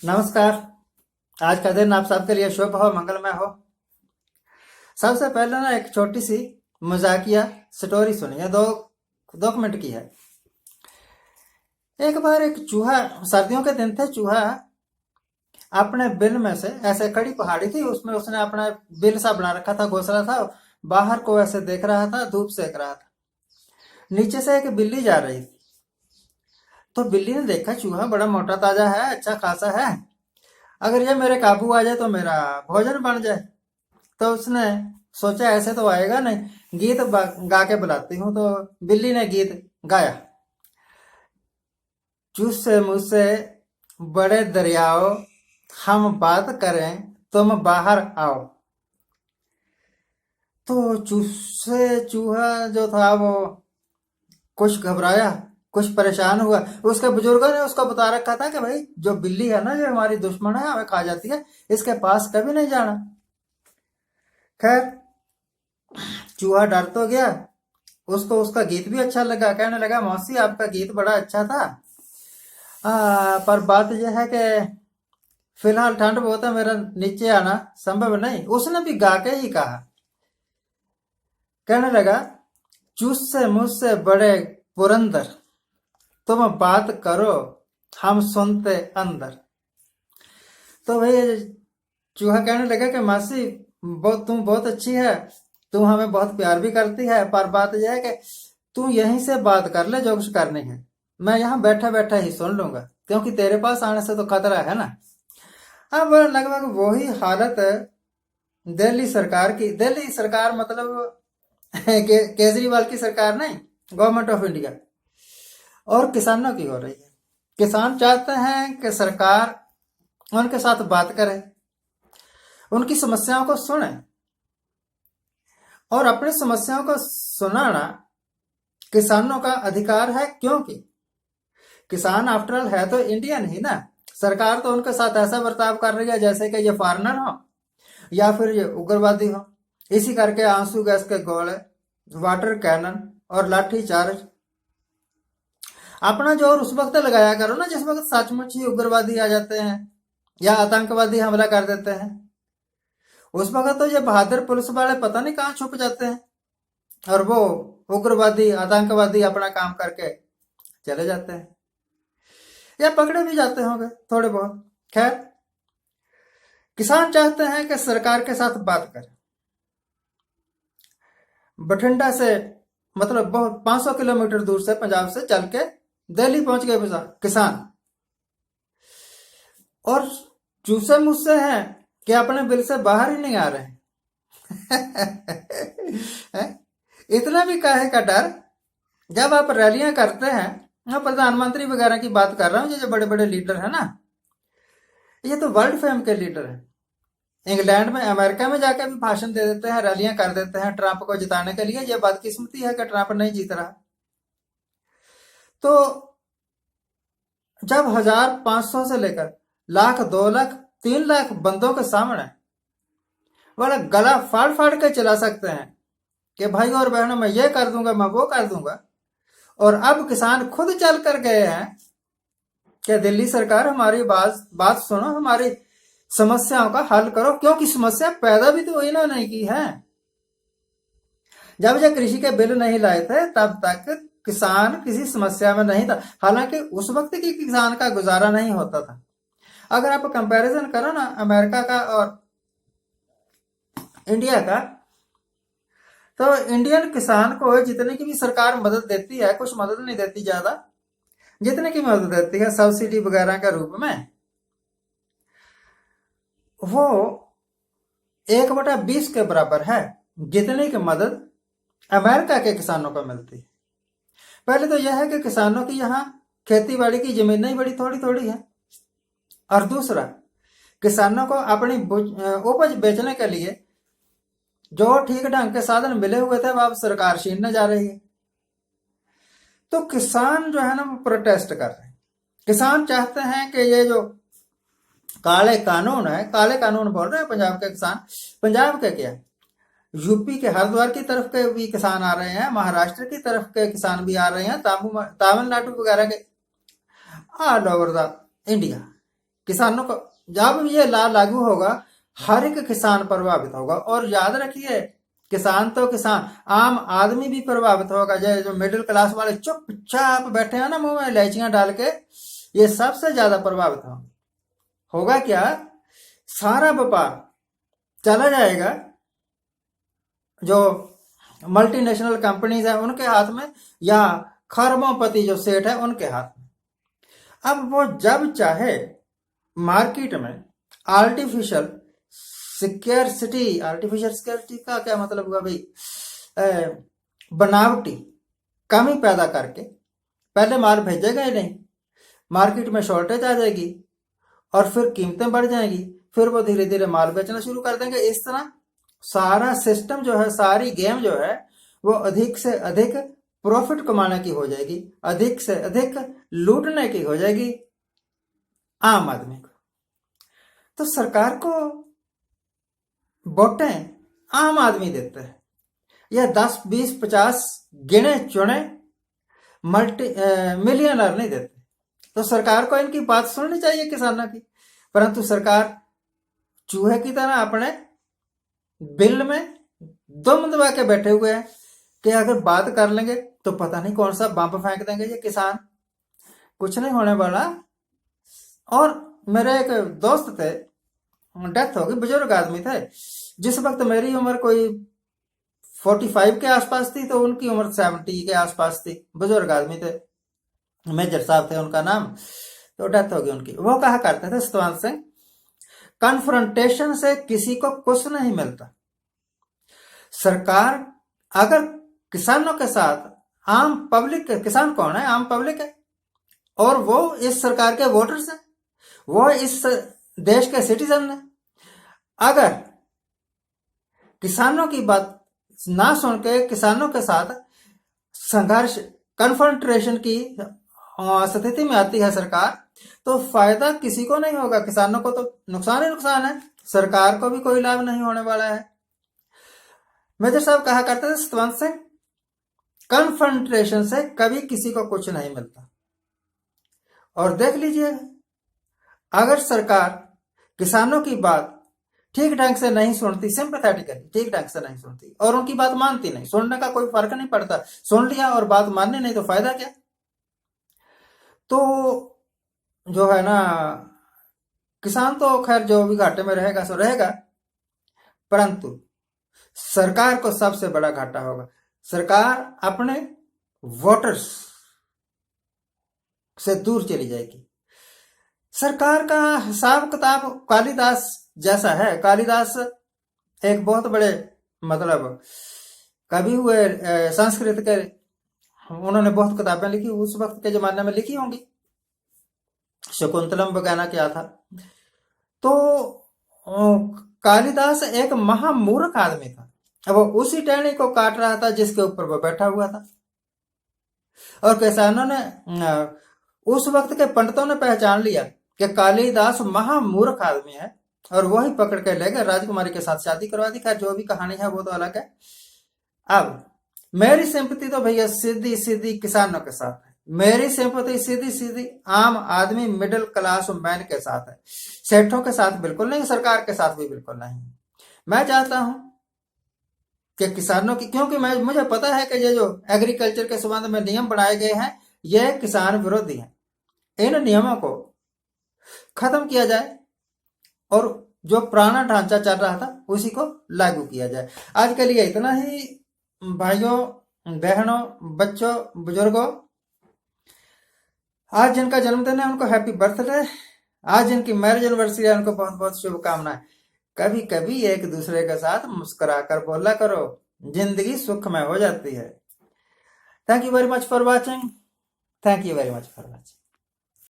नमस्कार। आज का दिन आप सबके लिए शुभ हो, मंगलमय हो। सबसे पहले ना एक छोटी सी मजाकिया स्टोरी सुनिए। दो मिनट की है। एक बार एक चूहा, सर्दियों के दिन थे, चूहा अपने बिल में से, ऐसे कड़ी पहाड़ी थी, उसमें उसने अपना बिल सा बना रखा था, घोंसला था। बाहर को ऐसे देख रहा था, धूप सेक रहा था। नीचे से एक बिल्ली जा रही थी। तो बिल्ली ने देखा चूहा बड़ा मोटा ताजा है, अच्छा खासा है, अगर ये मेरे काबू आ जाए तो मेरा भोजन बन जाए। तो उसने सोचा ऐसे तो आएगा नहीं, गीत गा के बुलाती हूँ। तो बिल्ली ने गीत गाया। चूस से मुझसे बड़े दरियाओ, हम बात करें तुम बाहर आओ। तो चूसे चूहा जो था वो कुछ घबराया, कुछ परेशान हुआ। उसके बुजुर्गों ने उसको बता रखा था कि भाई जो बिल्ली है ना, जो हमारी दुश्मन है, हमें खा जाती है, इसके पास कभी नहीं जाना। खैर, चूहा डर तो गया। उसको उसका गीत भी अच्छा लगा। कहने लगा, मौसी आपका गीत बड़ा अच्छा था, पर बात यह है कि फिलहाल ठंड बहुत है, मेरा नीचे आना संभव नहीं। उसने भी गा के ही कहा। कहने लगा, चूस से मुझसे बड़े पुरंदर, तुम बात करो हम सुनते अंदर। तो भाई चूहा कहने लगा कि मासी, तुम बहुत अच्छी है, तुम हमें बहुत प्यार भी करती है, पर बात यह है कि तू यहीं से बात कर ले, जो कुछ करनी है मैं यहाँ बैठा बैठा ही सुन लूंगा, क्योंकि तेरे पास आने से तो खतरा है ना। अब लगभग वही हालत दिल्ली सरकार की। दिल्ली सरकार मतलब केजरीवाल की सरकार नहीं, गवर्नमेंट ऑफ इंडिया, और किसानों की हो रही है। किसान चाहते हैं कि सरकार उनके साथ बात करे, उनकी समस्याओं को सुने, और अपनी समस्याओं को सुनाना किसानों का अधिकार है, क्योंकि किसान आफ्टर ऑल है तो इंडियन ही ना। सरकार तो उनके साथ ऐसा बर्ताव कर रही है जैसे कि ये फॉरेनर हो या फिर ये उग्रवादी हो। इसी करके आंसू गैस के गोले, वाटर कैनन और लाठी चार्ज अपना जोर उस वक्त लगाया करो ना जिस वक्त सचमुच ही उग्रवादी आ जाते हैं या आतंकवादी हमला कर देते हैं। उस वक्त तो ये बहादुर पुलिस वाले पता नहीं कहाँ छुप जाते हैं, और वो उग्रवादी आतंकवादी अपना काम करके चले जाते हैं, या पकड़े भी जाते होंगे थोड़े बहुत। खैर, किसान चाहते हैं कि सरकार के साथ बात करें। बठिंडा से, मतलब बहुत 500 किलोमीटर दूर से, पंजाब से चल के दिल्ली पहुंच गए किसान, और चूसे मुझसे हैं कि अपने बिल से बाहर ही नहीं आ रहे हैं। इतना भी काहे का डर। जब आप रैलियां करते हैं, मैं प्रधानमंत्री वगैरह की बात कर रहा हूँ, ये जो बड़े बड़े लीडर है ना, ये तो वर्ल्ड फेम के लीडर हैं। इंग्लैंड में, अमेरिका में जाकर भी भाषण दे देते हैं, रैलियां कर देते हैं ट्रंप को जिताने के लिए। ये बदकिस्मती है कि ट्रंप नहीं जीत रहा। तो जब 1500 से लेकर लाख, 2 लाख, 3 लाख बंदों के सामने वाला गला फाड़ फाड़ के चला सकते हैं कि भाई और बहनों, मैं ये कर दूंगा, मैं वो कर दूंगा, और अब किसान खुद चल कर गए हैं कि दिल्ली सरकार हमारी बात सुनो, हमारी समस्याओं का हल करो, क्योंकि समस्या पैदा भी तो इन्होंने नहीं की है। जब ये कृषि के बिल नहीं लाए थे तब तक किसान किसी समस्या में नहीं था। हालांकि उस वक्त की किसान का गुजारा नहीं होता था। अगर आप कंपैरिजन करो ना अमेरिका का और इंडिया का, तो इंडियन किसान को जितने की भी सरकार मदद देती है, कुछ मदद नहीं देती ज्यादा, जितने की मदद देती है सब्सिडी वगैरह के रूप में, वो 1/20 के बराबर है जितने की मदद अमेरिका के किसानों को मिलती है। पहले तो यह है कि किसानों की यहाँ खेती बाड़ी की जमीन ही बड़ी थोड़ी थोड़ी है, और दूसरा, किसानों को अपनी उपज बेचने के लिए जो ठीक ढंग के साधन मिले हुए थे वो अब सरकार छीनने जा रही है। तो किसान जो है ना, वो प्रोटेस्ट कर रहे हैं। किसान चाहते हैं कि ये जो काले कानून है, काले कानून बोल रहे हैं पंजाब के किसान। पंजाब के क्या, यूपी के हरिद्वार की तरफ के भी किसान आ रहे हैं, महाराष्ट्र की तरफ के किसान भी आ रहे हैं, तमिलनाडु वगैरह के, ऑल ओवर द इंडिया किसानों को जब ये ला लागू होगा हर एक किसान प्रभावित होगा। और याद रखिए, किसान तो किसान, आम आदमी भी प्रभावित होगा। जो मिडिल क्लास वाले चुपचाप बैठे हैं ना मुंह में इलायचियां डाल के, ये सबसे ज्यादा प्रभावित होगा। क्या सारा व्यापार चला जाएगा जो मल्टीनेशनल कंपनीज है उनके हाथ में, या खरबोपति जो सेठ है उनके हाथ में। अब वो जब चाहे मार्केट में आर्टिफिशियल सिक्योरिटी का क्या मतलब हुआ भाई, बनावटी कमी पैदा करके पहले माल भेजेगा ही नहीं, मार्केट में शॉर्टेज आ जाएगी और फिर कीमतें बढ़ जाएंगी, फिर वो धीरे धीरे माल बेचना शुरू कर देंगे। इस तरह सारा सिस्टम जो है, सारी गेम जो है वो अधिक से अधिक प्रॉफिट कमाने की हो जाएगी, अधिक से अधिक लूटने की हो जाएगी आम आदमी को। तो सरकार को वोटें आम आदमी देते हैं, यह 10, 20, 50 गिने चुने मिलियनर नहीं देते। तो सरकार को इनकी बात सुननी चाहिए किसानों की, परंतु सरकार चूहे की तरह अपने बिल में दम दबा के बैठे हुए हैं कि अगर बात कर लेंगे तो पता नहीं कौन सा बम फेंक देंगे ये किसान, कुछ नहीं होने वाला। और मेरे एक दोस्त थे, डेथ हो गई, बुजुर्ग आदमी थे, जिस वक्त मेरी उम्र कोई 45 के आसपास थी, तो उनकी उम्र 70 के आसपास थी, बुजुर्ग आदमी थे, मेजर साहब थे उनका नाम, तो डेथ हो गई उनकी। वो कहा करते थे सतवंत सिंह, कन्फ्रंटेशन से किसी को कुछ नहीं मिलता। सरकार अगर किसानों के साथ, आम पब्लिक, किसान कौन है? आम पब्लिक है, और वो इस सरकार के वोटर्स हैं, वो इस देश के सिटीजन हैं। अगर किसानों की बात ना सुन के किसानों के साथ संघर्ष, कन्फ्रंटेशन की स्थिति में आती है सरकार, तो फायदा किसी को नहीं होगा, किसानों को तो नुकसान ही नुकसान है, सरकार को भी कोई लाभ नहीं होने वाला है। मेजर साहब कहा करते थे सतवंत सिंह, कन्फ्रंटेशन से कभी किसी को कुछ नहीं मिलता। और देख लीजिए, अगर सरकार किसानों की बात ठीक ढंग से नहीं सुनती, सिंपैथेटिकली ठीक ढंग से नहीं सुनती और उनकी बात मानती नहीं, सुनने का कोई फर्क नहीं पड़ता, सुन लिया और बात माननी नहीं तो फायदा क्या। तो जो है ना, किसान तो खैर जो भी घाटे में रहेगा सो रहेगा, परंतु सरकार को सबसे बड़ा घाटा होगा। सरकार अपने वोटर्स से दूर चली जाएगी। सरकार का हिसाब किताब कालिदास जैसा है। कालिदास एक बहुत बड़े मतलब कवि हुए संस्कृत के, उन्होंने बहुत किताबें लिखी, उस वक्त के जमाने में लिखी होंगी, शकुंतलम वगैरह क्या था। तो कालिदास एक महामूर्ख आदमी था, वो उसी टहनी को काट रहा था जिसके ऊपर वो बैठा हुआ था। और किसानों ने, उस वक्त के पंडितों ने पहचान लिया कि कालिदास महामूर्ख आदमी है, और वही पकड़ के ले गए, राजकुमारी के साथ शादी करवा दी। खैर जो भी कहानी है वो तो अलग है। अब मेरी सिंपैथी तो भैया सीधी सीधी किसानों के साथ है, मेरी सिंपैथी सीधी सीधी आम आदमी मिडिल क्लास मैन के साथ है, सेठों के साथ बिल्कुल नहीं, सरकार के साथ भी बिल्कुल नहीं। मैं चाहता हूं कि किसानों की, क्योंकि मुझे पता है कि ये जो एग्रीकल्चर के संबंध में नियम बनाए गए हैं ये किसान विरोधी हैं, इन नियमों को खत्म किया जाए और जो पुराना ढांचा चल रहा था उसी को लागू किया जाए। आज के लिए इतना ही। भाइयों, बहनों, बच्चों, बुजुर्गों, आज जिनका जन्मदिन है उनको हैप्पी बर्थडे, आज जिनकी मैरिज एनिवर्सरी है उनको बहुत बहुत शुभकामनाएं। कभी कभी एक दूसरे के साथ मुस्कुराकर बोला करो, जिंदगी सुखमय हो जाती है। Thank you very much for watching. Thank you very much for watching.